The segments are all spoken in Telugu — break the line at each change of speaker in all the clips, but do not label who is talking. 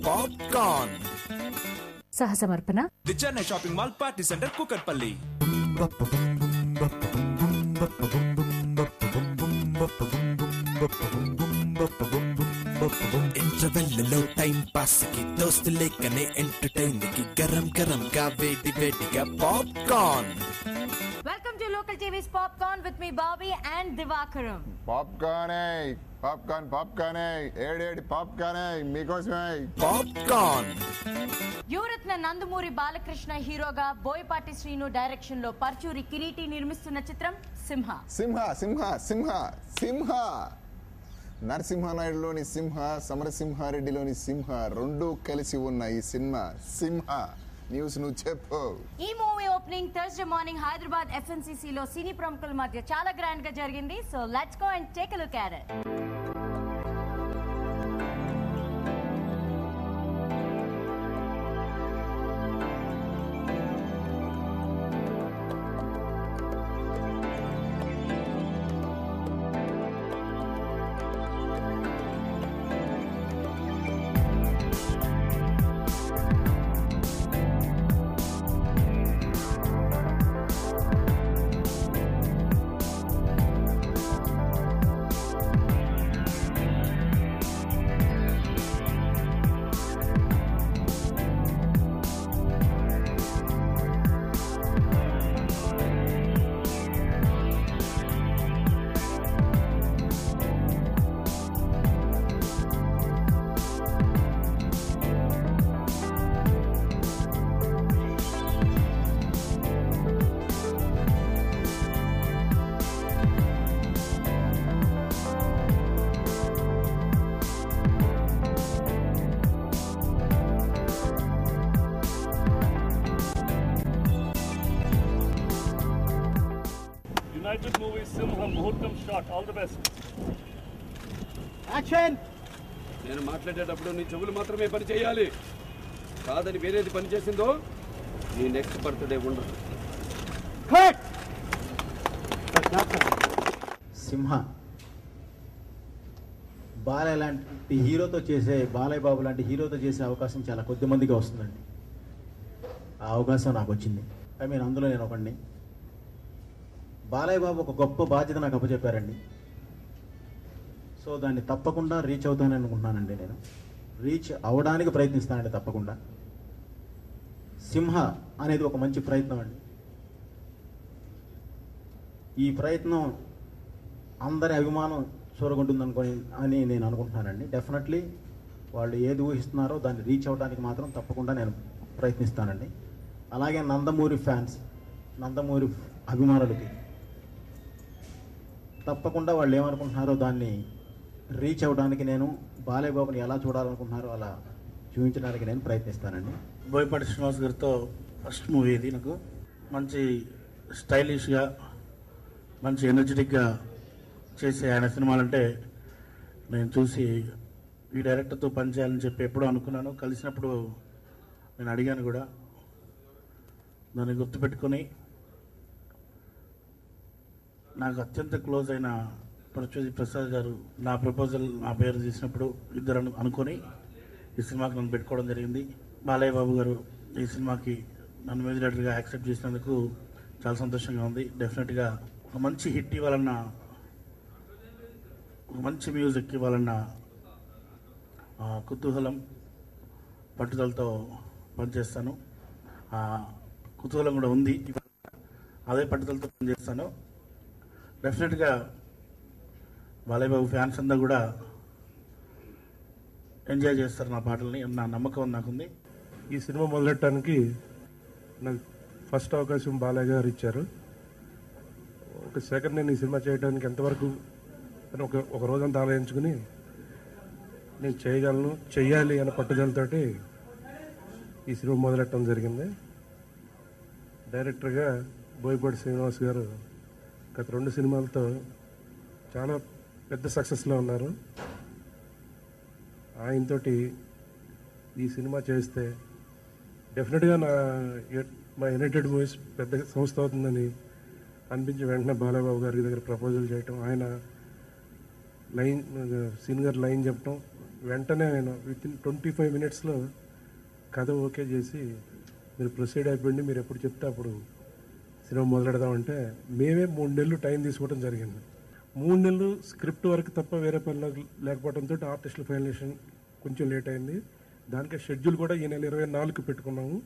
పాప్కార్న్.
సహ సమర్పణ
the Chennai shopping mall party centre Kukatpally. ఇంటర్వెల్లో టైం పాస్ కి దోస్తు లేకనే ఎంటర్టైన్ కి గరం గరం గా వేడి వేడిగా popcorn.
Welcome to Local TV's Popcorn with me Bobby and Divakaram.
Popcorn ఏడేడి పాప్కార్న్ మీకోసమే
పాప్కార్న్.
యువరత్న నందమూరి బాలకృష్ణ హీరోగా బోయపాటి శ్రీను డైరెక్షన్ లో పర్చూరి కిరీటి నిర్మిస్తున్న చిత్రం సింహ.
సింహ సింహ సింహ సింహ నరసింహనాయుడులోని సింహ, సమరసింహారెడ్డిలోని సింహ రెండు కలిసి ఉన్న ఈ సినిమా సింహ. న్యూస్ నువ్వు చెప్పు.
ఈ movie opening Thursday morning Hyderabad FNCC లో సినీ ప్రముఖుల మధ్య చాలా గ్రాండ్ గా జరిగింది. So let's go and take a look at it.
United Movies Simha Muhurtam shot. All the best.
Action.
నేను మాట్లాడేటప్పుడు నీ చెవులు మాత్రమే పని చేయాలి. కాదని వేరేది పని చేసిందో నీ నెక్స్ట్ బర్త్డే ఉండదు.
సింహ బాలయ్య లాంటి హీరోతో చేసే, బాలయ్య బాబు లాంటి హీరోతో చేసే అవకాశం చాలా కొద్ది మందికి వస్తుందండి. ఆ అవకాశం నాకు వచ్చింది. అందులో నేను ఒకడిని. బాలయ్య బాబు ఒక గొప్ప బాధ్యత నాకు అప్పచెప్పారండి. సో దాన్ని తప్పకుండా రీచ్ అవుతానని అనుకుంటున్నానండి. నేను రీచ్ అవడానికి ప్రయత్నిస్తానండి తప్పకుండా. సింహ అనేది ఒక మంచి ప్రయత్నం అండి. ఈ ప్రయత్నం అందరి అభిమానం చూరగొంటుంది అని నేను అనుకుంటున్నానండి. డెఫినెట్లీ వాళ్ళు ఏది ఊహిస్తున్నారో దాన్ని రీచ్ అవ్వడానికి మాత్రం తప్పకుండా నేను ప్రయత్నిస్తానండి. అలాగే నందమూరి ఫ్యాన్స్, నందమూరి అభిమానులకి తప్పకుండా వాళ్ళు ఏమనుకుంటున్నారో దాన్ని రీచ్ అవ్వడానికి నేను బాలయ్య బాబుని ఎలా చూడాలనుకుంటున్నారో అలా చూపించడానికి నేను ప్రయత్నిస్తానండి.
బోయపాటి శ్రీనివాస్ గారితో ఫస్ట్ మూవీ ఇది. నాకు మంచి స్టైలిష్గా, మంచి ఎనర్జెటిక్గా చేసే ఆయన సినిమాలంటే నేను చూసి ఈ డైరెక్టర్తో పనిచేయాలని చెప్పి ఎప్పుడూ అనుకున్నాను. కలిసినప్పుడు నేను అడిగాను కూడా. దాన్ని గుర్తుపెట్టుకొని నాకు అత్యంత క్లోజ్ అయిన పరచూరి ప్రసాద్ గారు నా ప్రపోజల్, నా పేరు తీసినప్పుడు ఇద్దరు అనుకొని ఈ సినిమాకి నన్ను పెట్టుకోవడం జరిగింది. బాలయ్య బాబు గారు ఈ సినిమాకి నన్ను మ్యూజిక్ డైరెక్టర్గా యాక్సెప్ట్ చేసినందుకు చాలా సంతోషంగా ఉంది. డెఫినెట్గా ఒక మంచి హిట్ ఇవ్వాలన్న, ఒక మంచి మ్యూజిక్ ఇవ్వాలన్న కుతూహలం, పట్టుదలతో పనిచేస్తాను. కుతూహలం కూడా ఉంది. అదే పట్టుదలతో పనిచేస్తాను. డెఫినెట్గా బాలయ్య బాబు ఫ్యాన్స్ అందరూ కూడా ఎంజాయ్ చేస్తారు నా పాటల్ని, నా నమ్మకం నాకుంది.
ఈ సినిమా మొదలెట్టడానికి నాకు ఫస్ట్ అవకాశం బాలయ్య గారు ఇచ్చారు. ఒక సెకండ్ నేను ఈ సినిమా చేయడానికి ఎంతవరకు అని ఒక రోజంతా ఆలోచించుకుని నేను చేయగలను, చెయ్యాలి అనే పట్టుదలతోటి ఈ సినిమా మొదలెట్టడం జరిగింది. డైరెక్టర్గా బోయపాటి శ్రీనివాస్ గారు గత 2 సినిమాలతో చాలా పెద్ద సక్సెస్లో ఉన్నారు. ఆయనతోటి ఈ సినిమా చేస్తే డెఫినెట్గా మా యునైటెడ్ మూవీస్ పెద్ద సంస్థ అవుతుందని అనిపించి వెంటనే బాలయ్యబాబు గారి దగ్గర ప్రపోజల్ చేయటం, ఆయన లైన్ సీన్ గారు లైన్ చెప్పటం, వెంటనే నేను వితిన్ 25 minutesలో కథ ఓకే చేసి మీరు ప్రొసీడ్ అయిపోయింది, మీరు ఎప్పుడు చెప్తే అప్పుడు సినిమా మొదలెడదామంటే మేమే 3 నెలలు టైం తీసుకోవడం జరిగింది. 3 నెలలు స్క్రిప్ట్ వరకు తప్ప వేరే పనిలో లేకపోవడంతో ఆర్టిస్టుల ఫైనలైజేషన్ కొంచెం లేట్ అయింది. దానికి షెడ్యూల్ కూడా ఈ నెల 24కి పెట్టుకున్నాము.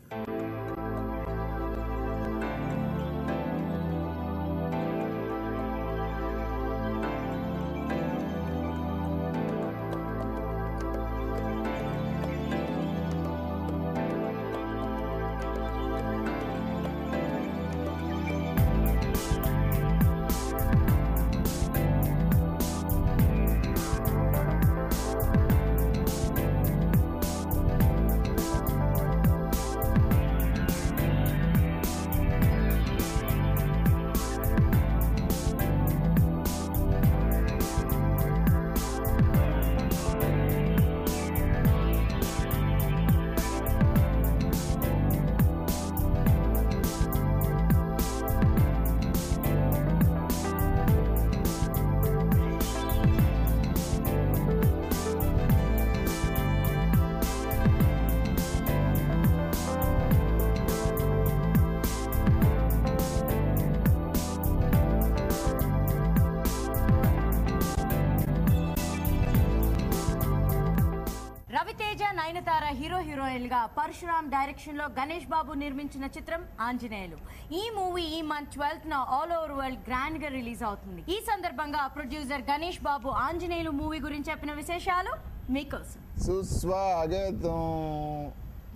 రవితేజ, నయనతార హీరో హీరోయిన్ గా పరశురామ్ డైరెక్షన్ లో గణేష్ బాబు నిర్మించిన చిత్రం ఆంజనేయులు. ఈ మూవీ ఈ month 12th all over world grand గా రిలీజ్ అవుతుంది. ఈ సందర్భంగా ప్రొడ్యూసర్ గణేష్ బాబు ఆంజనేయులు మూవీ గురించి చెప్పిన విశేషాలు మీకోసం.
సుస్వాగతం.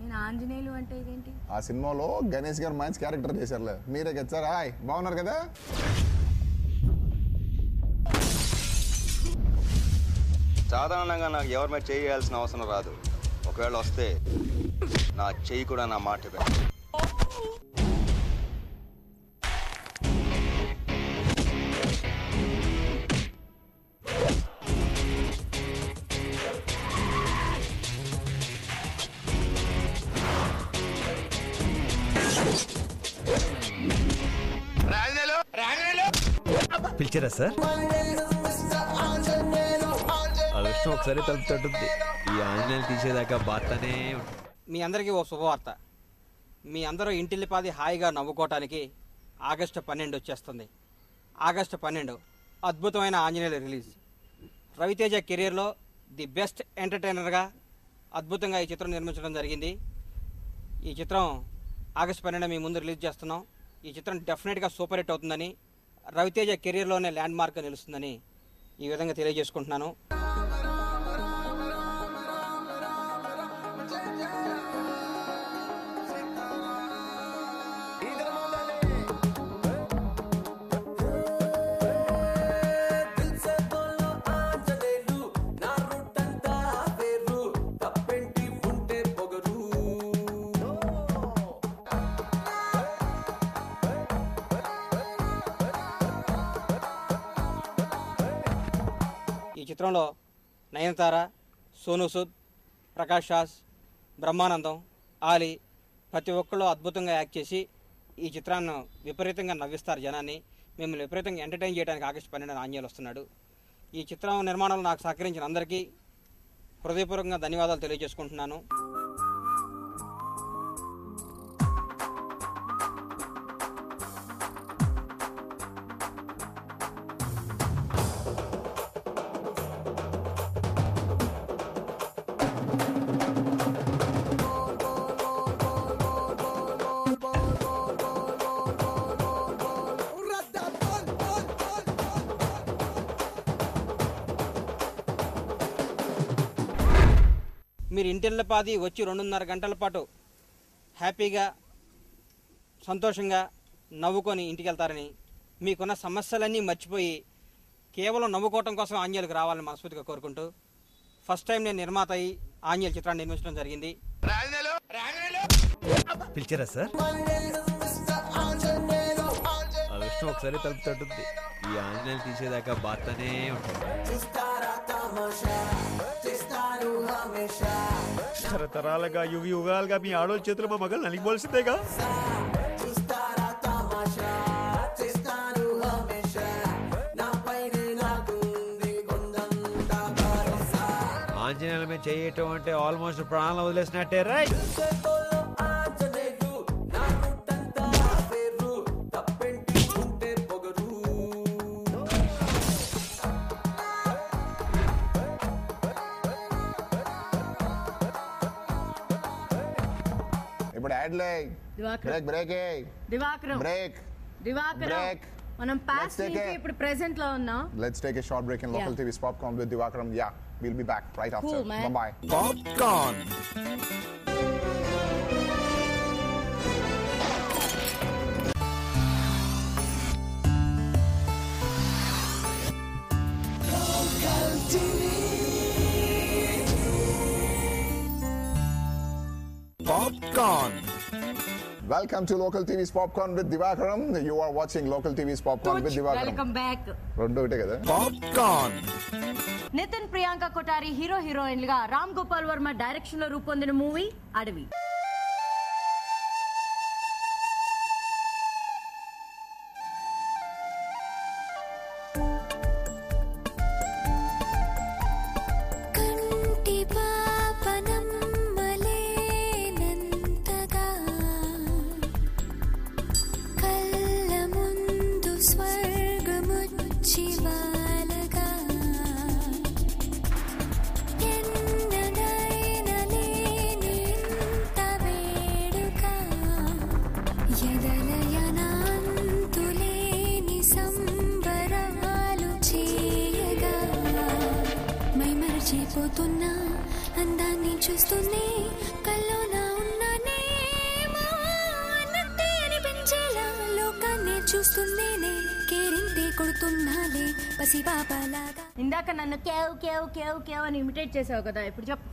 నేను ఆంజనేయులు అంటే ఇదేంటి?
ఆ సినిమాలో గణేష్ గారు మంచి క్యారెక్టర్ చేశారులే, మీరే వచ్చారా? హాయ్, బాగున్నారు కదా?
సాధారణంగా నాకు ఎవరి మీద చేయాల్సిన అవసరం రాదు. ఒకవేళ వస్తే నా చెయ్యి కూడా నా మాట పెట్టు.
పిలిచారా సార్? అదృష్టం ఒకసారి తలుపు తట్టుద్ది. ఈ ఆంజనేయులు తీసేదాకా బాధనే ఉంటుంది.
మీ అందరికీ ఓ శుభవార్త. మీ అందరూ ఇంటిల్లిపాది హాయిగా నవ్వుకోవటానికి ఆగస్టు 12 వచ్చేస్తుంది. ఆగస్టు 12 అద్భుతమైన ఆంజనేయులు రిలీజ్. రవితేజ కెరీర్లో ది బెస్ట్ ఎంటర్టైనర్గా అద్భుతంగా ఈ చిత్రం నిర్మించడం జరిగింది. ఈ చిత్రం ఆగస్టు 12 మీ ముందు రిలీజ్ చేస్తున్నాం. ఈ చిత్రం డెఫినెట్గా సూపర్ హిట్ అవుతుందని, రవితేజ కెరీర్లోనే ల్యాండ్ మార్క్ నిలుస్తుందని ఈ విధంగా తెలియజేసుకుంటున్నాను. ఈ చిత్రంలో నయనతార, సోనూ సూద్, ప్రకాష్ రాజ్, బ్రహ్మానందం, ఆలీ ప్రతి ఒక్కళ్ళు అద్భుతంగా యాక్ట్ చేసి ఈ చిత్రాన్ని విపరీతంగా నవ్విస్తారు జనాన్ని. మిమ్మల్ని విపరీతంగా ఎంటర్టైన్ చేయడానికి ఆగస్టు 12 ఆంజనేయులు వస్తున్నాడు. ఈ చిత్రం నిర్మాణంలో నాకు సహకరించిన అందరికీ హృదయపూర్వకంగా ధన్యవాదాలు తెలియజేసుకుంటున్నాను. మీరు ఇంటిల్లపాది వచ్చి 2.5 గంటల పాటు హ్యాపీగా సంతోషంగా నవ్వుకొని ఇంటికి వెళ్తారని, మీకున్న సమస్యలన్నీ మర్చిపోయి కేవలం నవ్వుకోవటం కోసం ఆంజనేయులకు రావాలని మనస్ఫూర్తిగా కోరుకుంటూ, ఫస్ట్ టైం నేను నిర్మాత అయ్యి ఆంజనేయులు చిత్రాన్ని నిర్మించడం జరిగింది.
పిలిచారా సార్? అదృష్టం ఒకసారి తలుపు తట్టుద్ది. ఈ ఆంజనేయులు తీసేదాకా బాధనే ఉంటుంది.
తరతరాలుగా యుగి యుగాలుగా మీ ఆడోళ్ళ చేతులు మా మగలు నలిగిపోల్సిందేగా. ఆంజనేయుల మీద చేయటం అంటే ఆల్మోస్ట్ ప్రాణాలు వదిలేసినట్టే రైట్.
ఇప్పుడు యాడ్లే
దివాకరం మనం పాస్ట్ నుంచి ఇప్పుడు ప్రెజెంట్ లో ఉన్నాం.
Let's take a short break in local TV's Popcorn with Divakaram. Yeah, we'll be back right after.
Cool, man.
Bye-bye.
Popcorn. Popcorn.
Welcome to Local TV's Popcorn with Divakaram. You are watching Local TV's Popcorn with Divakaram.
Welcome back.
రెండు ఒకటే కదా.
Popcorn.
నితిన్ ప్రియాంక కొఠారి హీరోయిన్లుగా రామ్ గోపాల్ వర్మ డైరెక్షన్ లో రూపొందిన మూవీ అడవి.
పోతున్నా అందాన్ని చూస్తూనే కల్లోనా ఉన్నానే అన్నట్టే అనిపించేలా లోకాన్ని చూస్తుందేనే కేరింతే కొడుతున్నాలే పసిపాపలాగా.
ఇందాక నన్ను కేవ్ కేవ్ కేవ్ కేవ్ అని ఇమిటేట్ చేసావు కదా, ఇప్పుడు చెప్పు.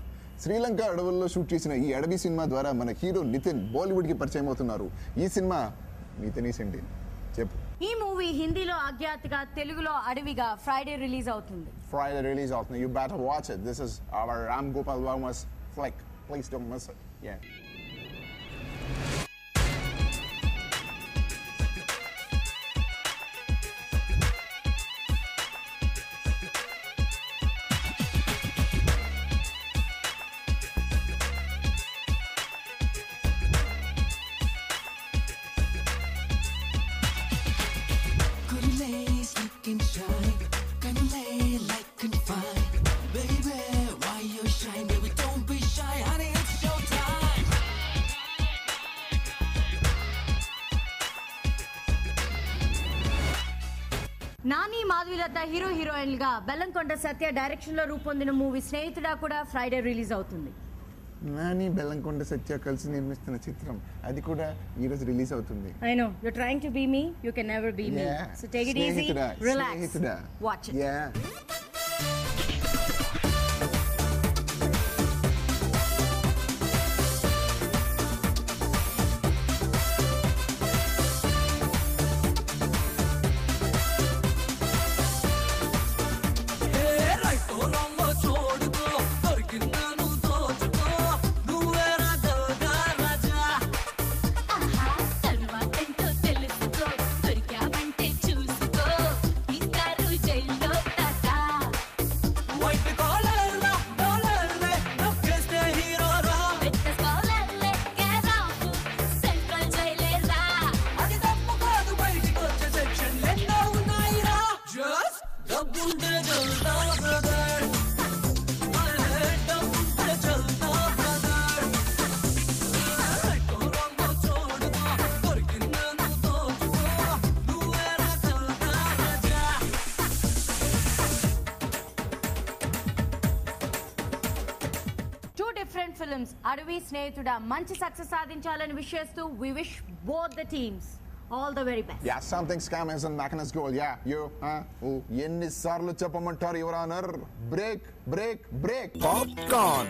శ్రీలంక అడవుల్లో షూట్ చేసిన ఈ అడవి సినిమా ద్వారా మన హీరో నితిన్ బాలీవుడ్ కి పరిచయం అవుతున్నారు. ఈ సినిమా నితిన్ ఏంటి చెప్పు.
ఈ మూవీ హిందీలో అజ్ఞాతగా, తెలుగులో అడవిగా ఫ్రైడే రిలీజ్ అవుతుంది.
You better watch it. This is our Ram Gopal Varma's flick. Please don't miss it. Yeah.
Nani, Madhavilatha హీరోయిన్లుగా, బెల్లంకొండ సత్య డైరెక్షన్ లో రూపొందిన మూవీ స్నేహితుడా కూడా ఫ్రైడే రిలీజ్ అవుతుంది.
నాని, బెల్లంకొండ సత్య కలిసి నిర్మిస్తున్న చిత్రం, అది కూడా ఈ రోజు రిలీజ్ అవుతుంది.
I know you're trying to be me, you can never be me. So take it easy, relax, watch it.
Yeah.
Films అడవి, స్నేహితుడా మంచి సక్సెస్ సాధించాలని విష్ చేస్తూ we wish both the teams all the very best.
Yeah, something scam is in Magnus goal. Yeah, you ఎన్ని సార్లు చెప్పమంటారు your honour. Break break break.
Popcorn.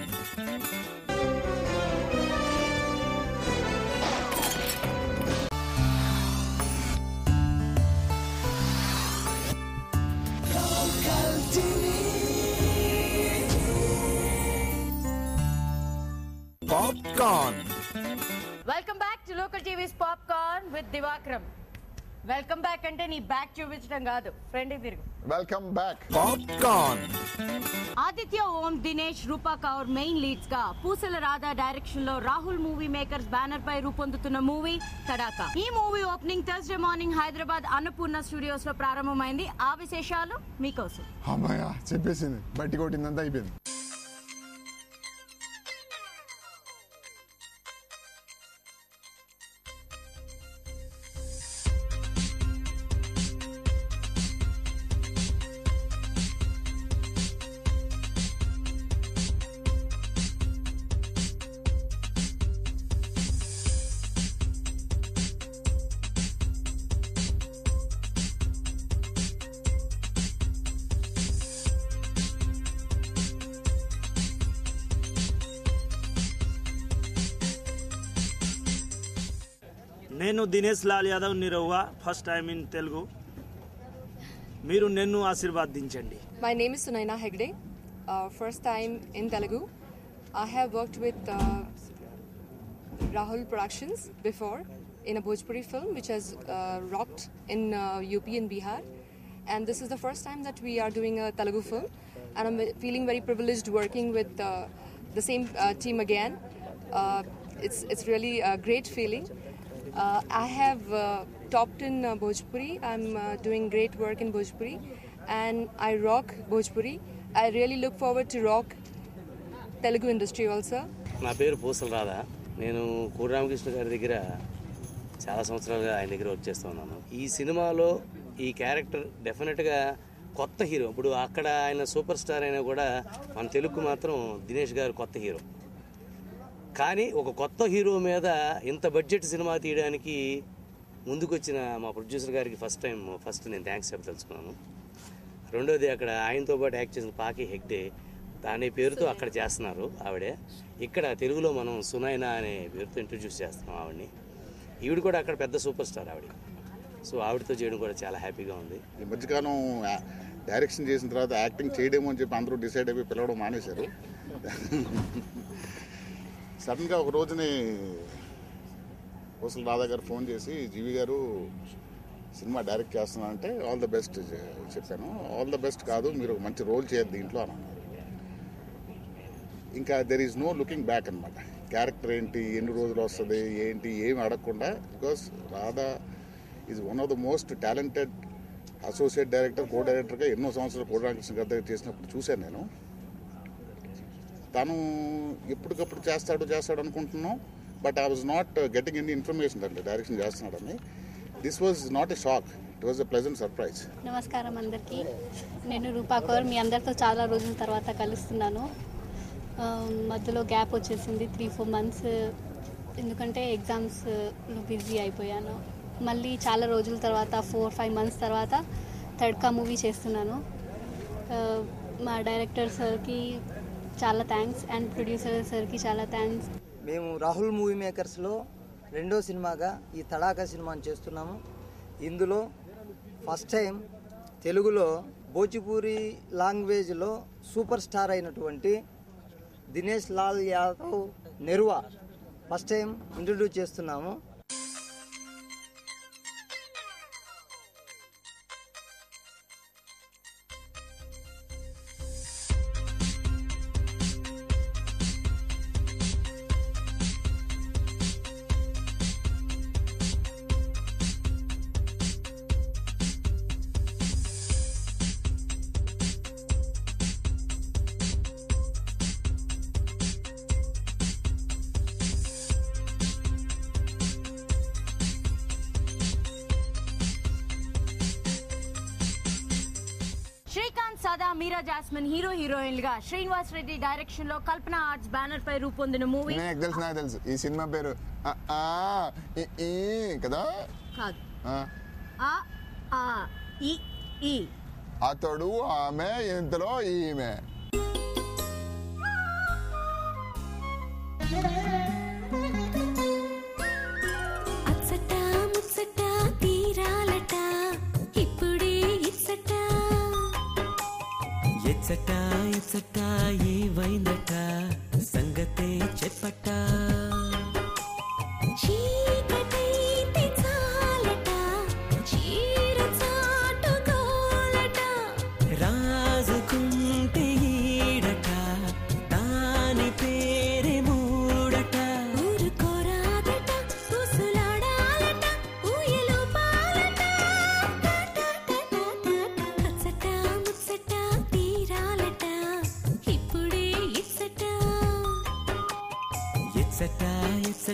Popcorn.
Welcome back to Local TV's Popcorn with Divakaram. Welcome back అంటే నీ బ్యాక్ చూపించడం కాదు, ఫ్రెండ్ తిరుగు.
Welcome back.
Popcorn.
ఆ ఆదిత్య ఓం, దినేష్, రూపా కౌర్ మెయిన్ లీడ్స్ గా పూసల రాధా డైరెక్షన్ లో రాహుల్ మూవీ మేకర్స్ బ్యానర్ పై రూపొందుతున్న మూవీ తడాకా. ఈ movie opening Thursday morning Hyderabad Annapurna studios లో ప్రారంభమైంది. ఆ విశేషాలు మీకోసం.
అమ్మాయ చెప్పేసింది, బట్టి కొట్టిందంతా అయిపోయింది.
నేను Dinesh Lal Yadav Nirahua, first time in Telugu. మీరు నన్ను ఆశీర్వాదించండి.
My name is Sunaina Hegde, first time in Telugu. I have worked with Rahul Productions before in a Bhojpuri film which has rocked in UP and Bihar, and this is the first time that we are doing a Telugu film, and I'm feeling very privileged working with the same team again. It's really a great feeling. I have topped in Bhojpuri. I'm doing great work in Bhojpuri and I rock Bhojpuri. I really look forward to rock Telugu industry also.
నా పేరు పూసల రాధా. నేను కోడి రామకృష్ణ గారి దగ్గర చాలా సంవత్సరాలుగా ఆయన దగ్గర వర్క్ చేస్తున్నాను. ఈ సినిమాలో ఈ క్యారెక్టర్ డెఫినెట్గా కొత్త హీరో. ఇప్పుడు అక్కడ ఆయన సూపర్ స్టార్ అయినా కూడా మన తెలుగు మాత్రం దినేష్ గారు కొత్త హీరో. కానీ ఒక కొత్త హీరో మీద ఇంత బడ్జెట్ సినిమా తీయడానికి ముందుకొచ్చిన మా ప్రొడ్యూసర్ గారికి ఫస్ట్ నేను థ్యాంక్స్ చెప్పదలుచుకున్నాను. రెండోది అక్కడ ఆయనతో పాటు యాక్ట్ చేసిన పాకి హెగ్డే దాని పేరుతో అక్కడ చేస్తున్నారు ఆవిడే. ఇక్కడ తెలుగులో మనం సునైనా అనే పేరుతో ఇంట్రడ్యూస్ చేస్తున్నాం ఆవిడని. ఈవిడ కూడా అక్కడ పెద్ద సూపర్ స్టార్ ఆవిడ. సో ఆవిడతో చేయడం కూడా చాలా హ్యాపీగా ఉంది.
ఈ మధ్యకాలం డైరెక్షన్ చేసిన తర్వాత యాక్టింగ్ చేయడేమో అని చెప్పి అందరూ డిసైడ్ అయిపోయి పిలవడం మానేశారు. సడన్గా ఒక రోజుని పూసల రాధా గారు ఫోన్ చేసి, జీవి గారు సినిమా డైరెక్ట్ చేస్తున్నా అంటే ఆల్ ద బెస్ట్ చెప్పాను. ఆల్ ద బెస్ట్ కాదు, మీరు ఒక మంచి రోల్ చేయద్దు దీంట్లో అని అన్నారు. ఇంకా there is no looking back అనమాట. క్యారెక్టర్ ఏంటి, ఎన్ని రోజులు వస్తుంది ఏంటి ఏమి అడగకుండా, because Radha is one of the most talented associate director, co డైరెక్టర్గా ఎన్నో సంవత్సరాలు కోడి రామకృష్ణ గారి దగ్గర చేసినప్పుడు చూశాను నేను. తను ఎప్పటికప్పుడు చేస్తాడు అనుకుంటున్నాం. But I was not getting any information అంటే డైరెక్షన్ చేస్తున్నాడని. This was not a shock, it was a pleasant surprise.
నమస్కారం అందరికీ. నేను రూపా కౌర్, మీ అందరితో చాలా రోజుల తర్వాత కలుస్తున్నాను. మధ్యలో గ్యాప్ వచ్చేసింది 3-4 months, ఎందుకంటే ఎగ్జామ్స్లో బిజీ అయిపోయాను. మళ్ళీ చాలా రోజుల తర్వాత 4-5 months తర్వాత తడ్కా మూవీ చేస్తున్నాను. మా డైరెక్టర్ సార్కి చాలా థ్యాంక్స్ అండ్ ప్రొడ్యూసర్ సార్కి చాలా థ్యాంక్స్.
మేము రాహుల్ మూవీ మేకర్స్లో రెండో సినిమాగా ఈ తడాకా సినిమాని చేస్తున్నాము. ఇందులో ఫస్ట్ టైం తెలుగులో భోజ్పూరి లాంగ్వేజ్లో సూపర్ స్టార్ అయినటువంటి Dinesh Lal Yadav Nirahua first time introduce చేస్తున్నాము.
శ్రీకాంత్, సదా, మీరా జాస్మిన్ హీరో హీరోయిన్లుగా, శ్రీనివాస్ రెడ్డి డైరెక్షన్ లో కల్పన ఆర్ట్స్ బ్యానర్ పై రూపొందిన మూవీ.
నాకు తెలుసు ఈ సినిమా పేరు కదా
కాదు,
అతడు ఆమె ఇంతలో ఈమె.
ఎచ్చట ఎచ్చట ఏవైందట సంగతే చెప్పట. రాజుకుంటే ఈడట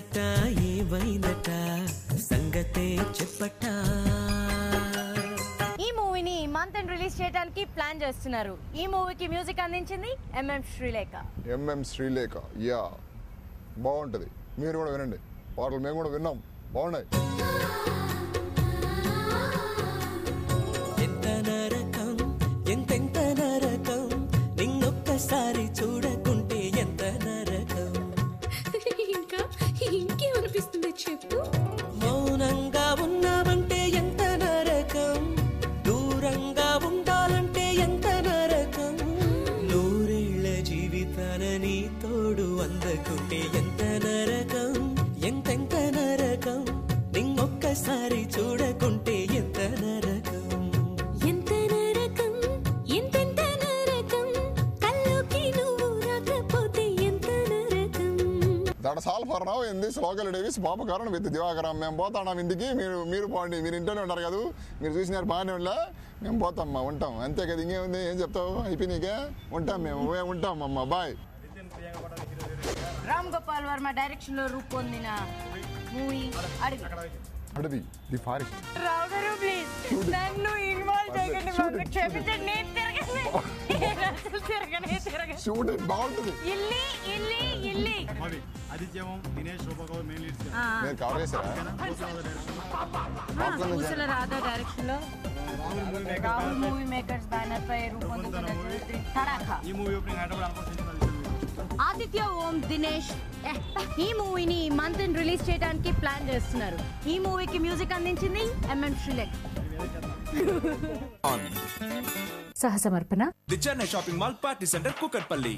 అలసట ఏవైందట సంగతే చెప్పటా.
ఈ మూవీని మంత్ ఎండ్ రిలీజ్ చేయడానికి ప్లాన్ చేస్తున్నారు. ఈ మూవీకి మ్యూజిక్ అందించింది ఎంఎం శ్రీలేఖ.
యా, బాగుంటది. మీరు కూడా వినండి, పాటలు మేము కూడా విన్నాం, బాగున్నాయి.
ఎంత నరకం ఎంతెంత నరకం నిన్నొక్కసారి చూడకుంటే ఎంత నరకం.
ఇంకా ఇంకేమనిపిస్తుంది చెప్పు.
మౌనంగా ఉన్నామంటే ఎంత నరకం, దూరంగా ఉండాలంటే ఎంత నరకం. నూరేళ్ల జీవితాన నీ తోడు అందకుంటే ఎంత నరకం, ఎంతెంత నరకం నిన్నొక్కసారి చూడకుంటే ఎంత నరకం.
ఎంత నరకం ఎంతెంత నరకం కల్లోకి నువ్వు రాకపోతే ఎంత నరకం.
That's all for now in this local Davis popcorn with Divakaram. మేము పోతాం ఇంటికి, మీరు పోండి. మీరు ఇంట్లోనే ఉంటారు కదా, మీరు చూసినారు బాగానే ఉండలే. మేము పోతాం, ఉంటాం, అంతే కదా. ఇంకేముంది, ఏం చెప్తావు, అయిపోయినాకే ఉంటాం, మేము ఉంటాం అమ్మ. బాయ్.
రామ్ గోపాల్ వర్మ డైరెక్షన్ లో రూపొందిన మూవీ
అడవి ది ఫారెస్ట్.
రావు గారు ప్లీజ్ నన్ను ఇన్వాల్వ్ చేయకండి, మమ్మల్ని క్షమించండి. నేను తిరగనే
షూట్ ఇట్ బాగుంటుంది.
ఇల్లి
ఆదిత్యవం దినేష్ రూపకౌర్ మెయిన్ లీడ్స్.
నేను కవర్ చేశారా?
పూసల రాధా డైరెక్షన్ లో రాహుల్ మూవీ మేకర్స్ బ్యానర్ పై రూపొందుతున్న తడాఖా.
ఈ మూవీ ఓపెనింగ్ హైదరాబాద్
ఆదిత్య ఓం దినేష్ ఈ మూవీని మంత్ ఎండ్ రిలీజ్ చేయడానికి ప్లాన్ చేస్తున్నారు. ఈ మూవీకి మ్యూజిక్ అందించింది ఎంఎం శ్రీలేఖ.
సహసమర్పణ
the Chennai shopping mall party centre Kukatpally.